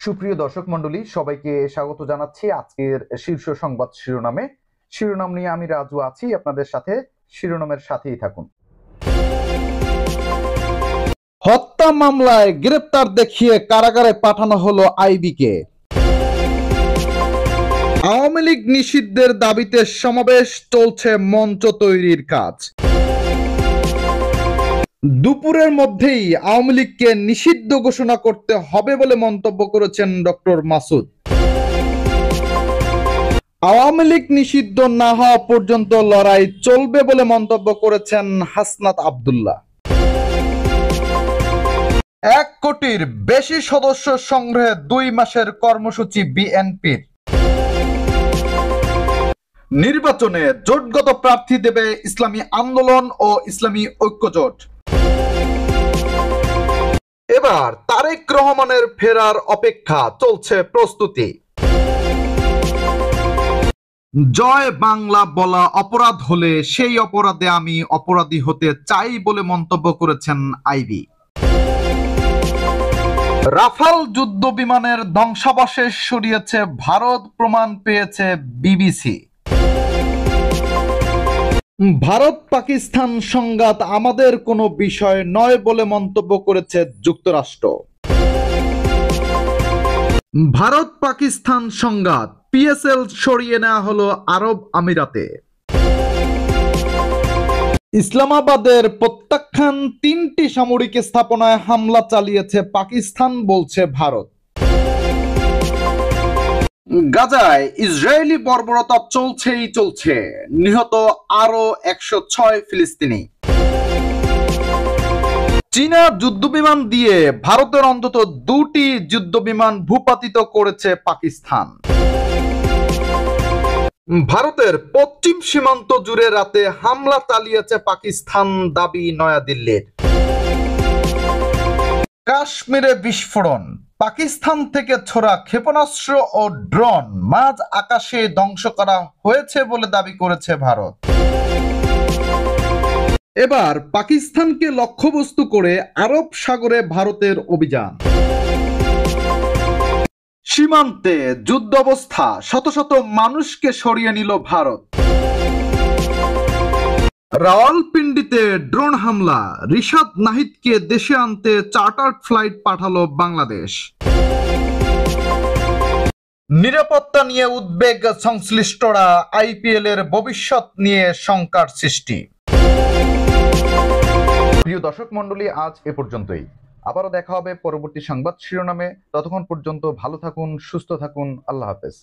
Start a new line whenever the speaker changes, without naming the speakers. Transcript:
সুপ্রিয় দর্শক মণ্ডলী, সবাইকে স্বাগত জানাচ্ছি আজকের শীর্ষ সংবাদ শিরোনামে। শিরোনাম নিয়ে আমি রাজু আছি আপনাদের সাথে। শিরোনামের সাথেই থাকুন।
হত্যা মামলায় গ্রেপ্তার দেখিয়ে কারাগারে পাঠানো হলো আইবিকে। আওয়ামী লীগ নিষিদ্ধের দাবিতে সমাবেশ, চলছে মঞ্চ তৈরির কাজ। দুপুরের মধ্যেই আওয়ামী লীগকে নিষিদ্ধ ঘোষণা করতে হবে বলে মন্তব্য করেছেন ডক্টর মাসুদ। আওয়ামী লীগ নিষিদ্ধ না হওয়া পর্যন্ত লড়াই চলবে বলে মন্তব্য করেছেন হাসনাত আব্দুল্লাহ। 1 কোটির বেশি সদস্য সংগ্রহে 2 মাসের কর্মসূচি বিএনপির। নির্বাচনে জোটগত প্রার্থী দেবে ইসলামী আন্দোলন ও ইসলামী ঐক্যজোট। এবার তারেক রহমানের ফেরার অপেক্ষা, চলছে প্রস্তুতি। জয় বাংলা বলা অপরাধ হলে সেই অপরাধে আমি অপরাধী হতে চাই বলে মন্তব্য করেছেন আইবি। রাফাল যুদ্ধ বিমানের ধ্বংসাবশেষ সরিয়েছে ভারত, প্রমাণ পেয়েছে বিবিসি। ভারত পাকিস্তান সংঘাত আমাদের কোনো বিষয় নয় বলে মন্তব্য করেছে যুক্তরাষ্ট্র। ভারত পাকিস্তান সংঘাত, পিএসএল সরিয়ে নেওয়া হলো আরব আমিরাতে। ইসলামাবাদের প্রত্যাখ্যান, 3টি সামরিক স্থাপনায় হামলা চালিয়েছে পাকিস্তান, বলছে ভারত। গাজায় ইসরায়েলি বর্বরতা চলছে, নিহত আরো 106 ফিলিস্তিনি। চীনা যুদ্ধবিমান দিয়ে ভারতের অন্তত 2টি যুদ্ধবিমান ভূপাতিত করেছে পাকিস্তান। ভারতের পশ্চিম সীমান্ত জুড়ে রাতে হামলা চালিয়েছে পাকিস্তান, দাবি নয়াদিল্লির। কাশ্মীরে বিস্ফোরণ, পাকিস্তান থেকে ছোড়া ক্ষেপণাস্ত্র ও ড্রোন মাঝ আকাশে ধ্বংস করা হয়েছে বলে দাবি করেছে ভারত। এবার পাকিস্তানকে লক্ষ্যবস্তু করে আরব সাগরে ভারতের অভিযান। সীমান্তে যুদ্ধাবস্থা, শত শত মানুষকে সরিয়ে নিল ভারত। রাওয়ালপিন্ডিতে ড্রোন হামলা, রিশাদ নাহিদকে দেশে আনতে চার্টার্ড ফ্লাইট পাঠালো বাংলাদেশ। নিরাপত্তা নিয়ে উদ্বেগ সংশ্লিষ্টরা, আইপিএল এর ভবিষ্যৎ নিয়ে শঙ্কার সৃষ্টি।
প্রিয় দর্শক মণ্ডলী, আজ এ পর্যন্তই। আবারও দেখা হবে পরবর্তী সংবাদ শিরোনামে। ততক্ষণ পর্যন্ত ভালো থাকুন, সুস্থ থাকুন। আল্লাহ হাফেজ।